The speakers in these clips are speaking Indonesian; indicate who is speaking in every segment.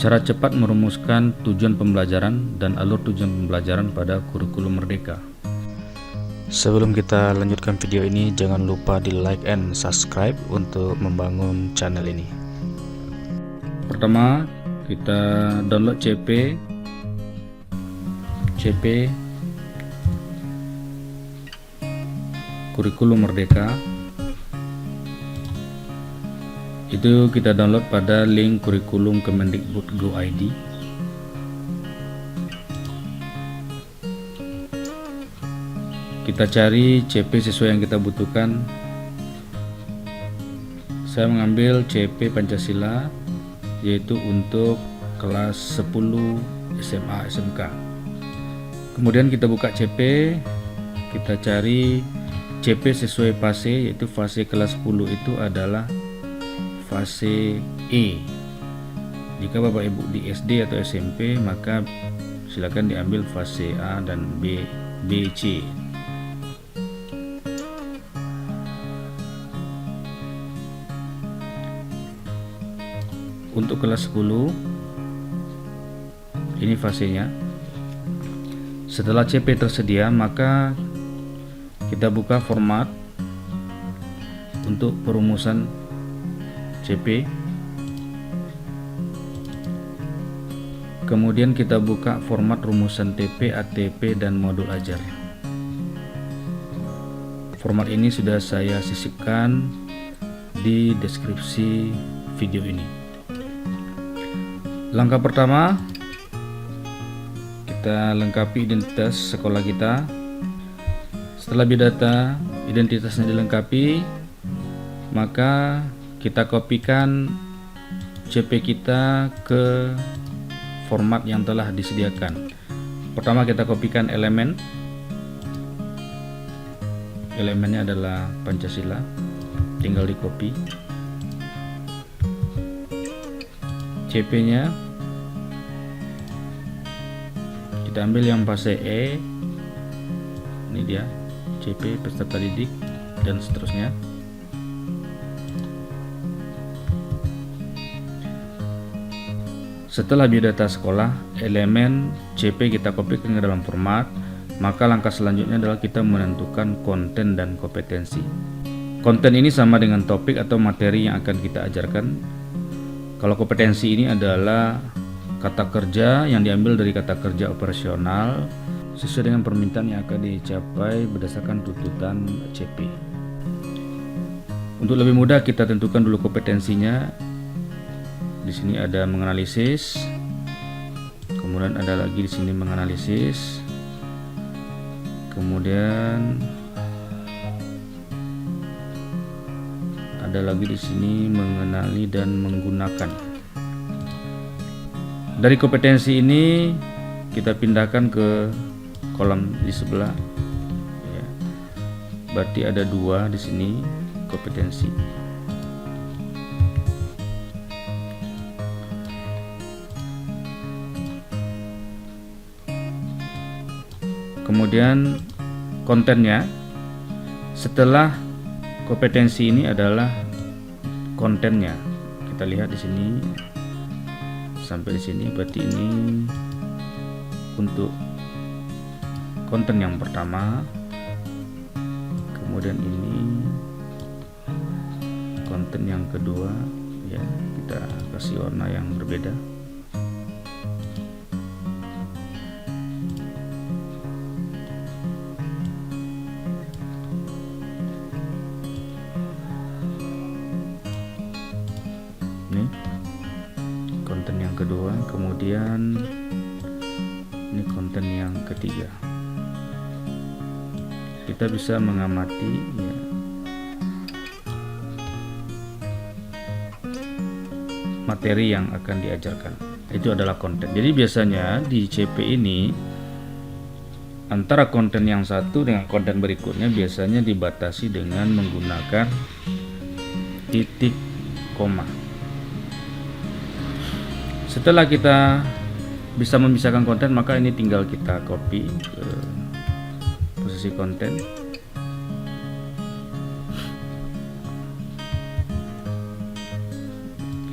Speaker 1: Cara cepat merumuskan tujuan pembelajaran dan alur tujuan pembelajaran pada kurikulum Merdeka. Sebelum kita lanjutkan video ini, jangan lupa di like and subscribe untuk membangun channel ini. Pertama, kita download CP Kurikulum Merdeka. Itu kita download pada link kurikulum Kemendikbud.go.id. Kita cari CP sesuai yang kita butuhkan. Saya mengambil CP Pancasila, yaitu untuk kelas 10 SMA SMK. Kemudian kita buka CP, kita cari CP sesuai fase, yaitu fase kelas 10 itu adalah fase E. Jika Bapak Ibu di SD atau SMP, maka silakan diambil fase A dan B, C. Untuk kelas 10 ini fasenya. Setelah CP tersedia, maka kita buka format untuk perumusan CP. Kemudian kita buka format rumusan TP, ATP, dan modul ajar. Format ini sudah saya sisipkan di deskripsi video ini. Langkah pertama, kita lengkapi identitas sekolah kita. Setelah biodata identitasnya dilengkapi, maka kita kopikan CP kita ke format yang telah disediakan. Pertama, kita kopikan elemen. Elemennya adalah Pancasila, tinggal di copy. CP nya kita ambil yang fase E, ini dia CP peserta didik dan seterusnya. Setelah biodata sekolah, elemen CP kita kopikan ke dalam format, maka langkah selanjutnya adalah kita menentukan konten dan kompetensi. Konten ini sama dengan topik atau materi yang akan kita ajarkan. Kalau kompetensi ini adalah kata kerja yang diambil dari kata kerja operasional sesuai dengan permintaan yang akan dicapai berdasarkan tuntutan CP. Untuk lebih mudah, kita tentukan dulu kompetensinya. Di sini ada menganalisis, kemudian ada lagi di sini menganalisis, kemudian ada lagi di sini mengenali dan menggunakan. Dari kompetensi ini kita pindahkan ke kolom di sebelah, ya. Berarti ada 2 di sini kompetensi. Kemudian kontennya, setelah kompetensi ini adalah kontennya. Kita lihat di sini sampai di sini, berarti ini untuk konten yang pertama. Kemudian ini konten yang kedua, ya, kita kasih warna yang berbeda. Ini konten yang kedua, kemudian ini konten yang ketiga. Kita bisa mengamati, ya, materi yang akan diajarkan. Itu adalah konten. Jadi biasanya di CP ini antara konten yang satu dengan konten berikutnya biasanya dibatasi dengan menggunakan titik koma. Setelah kita bisa memisahkan konten, maka ini tinggal kita copy ke posisi konten.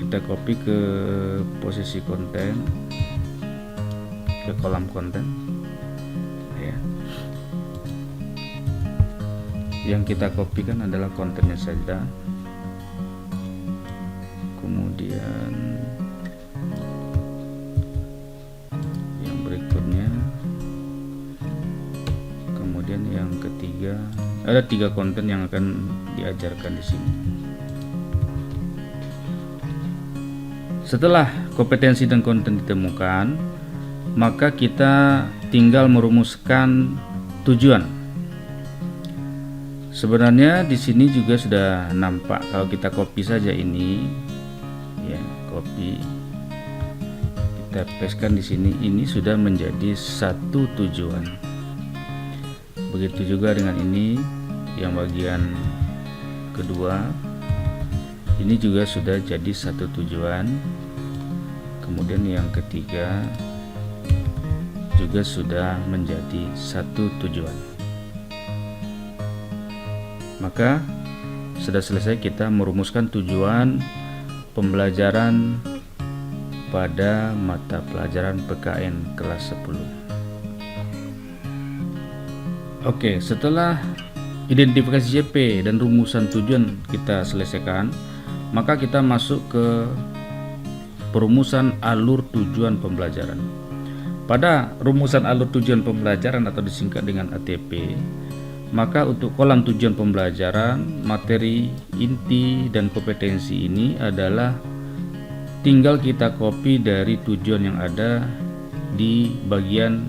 Speaker 1: Kita kita copy ke posisi konten, ke kolom konten ya. Yang kita copy kan adalah kontennya saja. Kemudian yang berikutnya, kemudian yang ketiga, ada 3 konten yang akan diajarkan di sini. Setelah kompetensi dan konten ditemukan, maka kita tinggal merumuskan tujuan. Sebenarnya di sini juga sudah nampak kalau kita copy saja ini, ya, copy, kita pastekan di sini, ini sudah menjadi satu tujuan. Begitu juga dengan ini, yang bagian kedua, ini juga sudah jadi satu tujuan. Kemudian yang ketiga juga sudah menjadi satu tujuan. Maka sudah selesai kita merumuskan tujuan pembelajaran pada mata pelajaran PKN kelas 10. Oke, setelah identifikasi CP dan rumusan tujuan kita selesaikan, maka kita masuk ke perumusan alur tujuan pembelajaran. Pada rumusan alur tujuan pembelajaran atau disingkat dengan ATP, maka untuk kolom tujuan pembelajaran, materi, inti, dan kompetensi ini adalah tinggal kita copy dari tujuan yang ada di bagian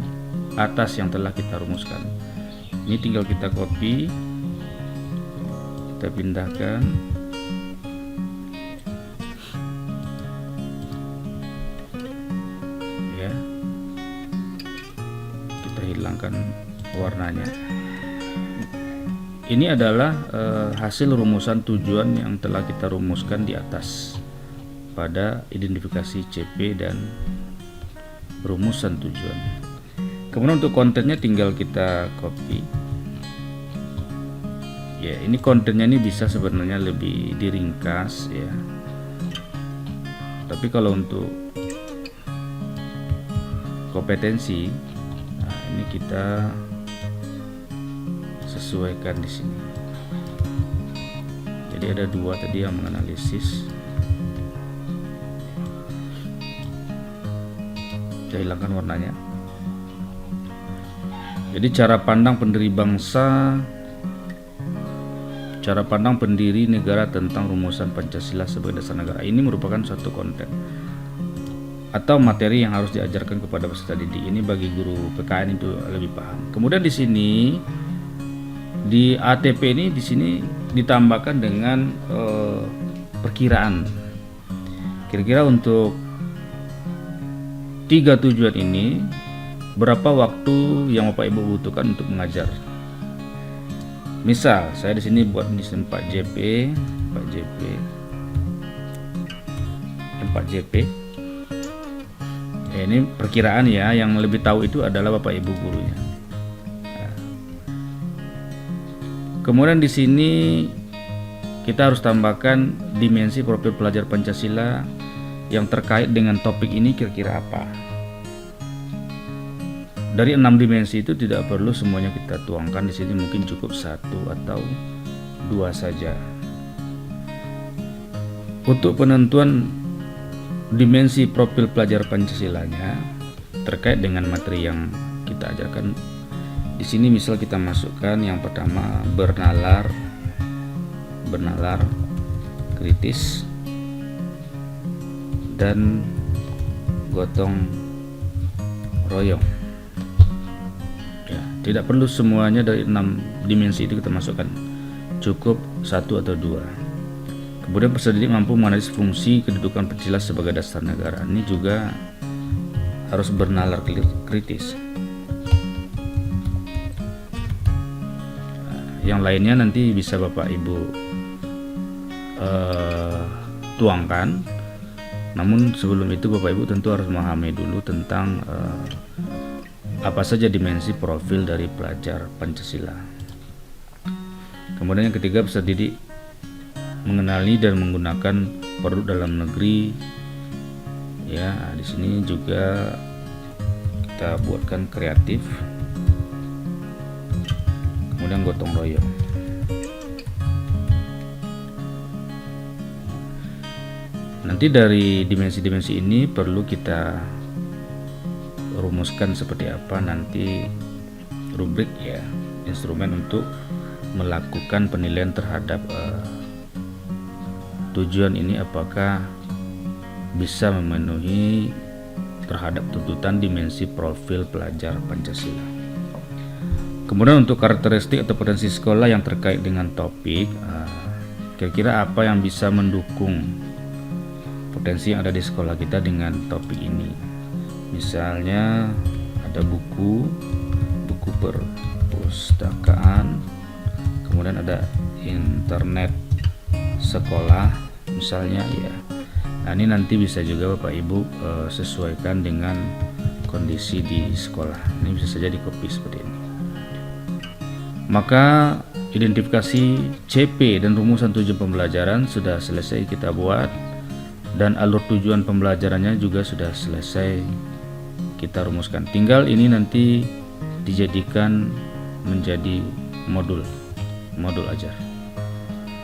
Speaker 1: atas yang telah kita rumuskan. Ini tinggal kita copy, kita pindahkan, ya, kita hilangkan warnanya. Ini adalah hasil rumusan tujuan yang telah kita rumuskan di atas pada identifikasi CP dan rumusan tujuan. Kemudian untuk kontennya tinggal kita copy. Ya, ini kontennya ini bisa sebenarnya lebih diringkas ya. Tapi kalau untuk kompetensi, nah ini kita sesuaikan di sini. Jadi ada 2 tadi yang menganalisis. Saya hilangkan warnanya. Jadi cara pandang pendiri bangsa, cara pandang pendiri negara tentang rumusan Pancasila sebagai dasar negara, ini merupakan suatu konten atau materi yang harus diajarkan kepada peserta didik. Ini bagi guru PKN itu lebih paham. Kemudian di sini di ATP ini di sini ditambahkan dengan perkiraan. Kira-kira untuk 3 tujuan ini berapa waktu yang Bapak Ibu butuhkan untuk mengajar? Misal saya di sini buat di sini 4 JP. Ini perkiraan ya, yang lebih tahu itu adalah Bapak Ibu gurunya. Kemudian di sini kita harus tambahkan dimensi profil pelajar Pancasila yang terkait dengan topik ini kira-kira apa. Dari 6 dimensi itu tidak perlu semuanya kita tuangkan di sini, mungkin cukup 1 atau 2 saja. Untuk penentuan dimensi profil pelajar Pancasilanya terkait dengan materi yang kita ajarkan, di sini misal kita masukkan yang pertama bernalar kritis dan gotong royong. Ya, tidak perlu semuanya dari 6 dimensi itu kita masukkan, cukup 1 atau 2. Kemudian peserta didik mampu menganalisis fungsi kedudukan Pancasila sebagai dasar negara. Ini juga harus bernalar kritis. Yang lainnya nanti bisa Bapak Ibu tuangkan. Namun sebelum itu Bapak Ibu tentu harus memahami dulu tentang apa saja dimensi profil dari pelajar Pancasila. Kemudian yang ketiga, peserta didik mengenali dan menggunakan produk dalam negeri. Ya, di sini juga kita buatkan kreatif, kemudian gotong royong. Nanti dari dimensi-dimensi ini perlu kita rumuskan seperti apa nanti rubrik ya, instrumen untuk melakukan penilaian terhadap tujuan ini, apakah bisa memenuhi terhadap tuntutan dimensi profil pelajar Pancasila. Kemudian untuk karakteristik atau potensi sekolah yang terkait dengan topik, kira-kira apa yang bisa mendukung potensi yang ada di sekolah kita dengan topik ini. Misalnya ada buku perpustakaan, kemudian ada internet sekolah misalnya ya. Nah, ini nanti bisa juga Bapak Ibu sesuaikan dengan kondisi di sekolah. Ini bisa saja di copy seperti ini. Maka identifikasi CP dan rumusan tujuan pembelajaran sudah selesai kita buat, dan alur tujuan pembelajarannya juga sudah selesai kita rumuskan. Tinggal ini nanti dijadikan menjadi modul ajar.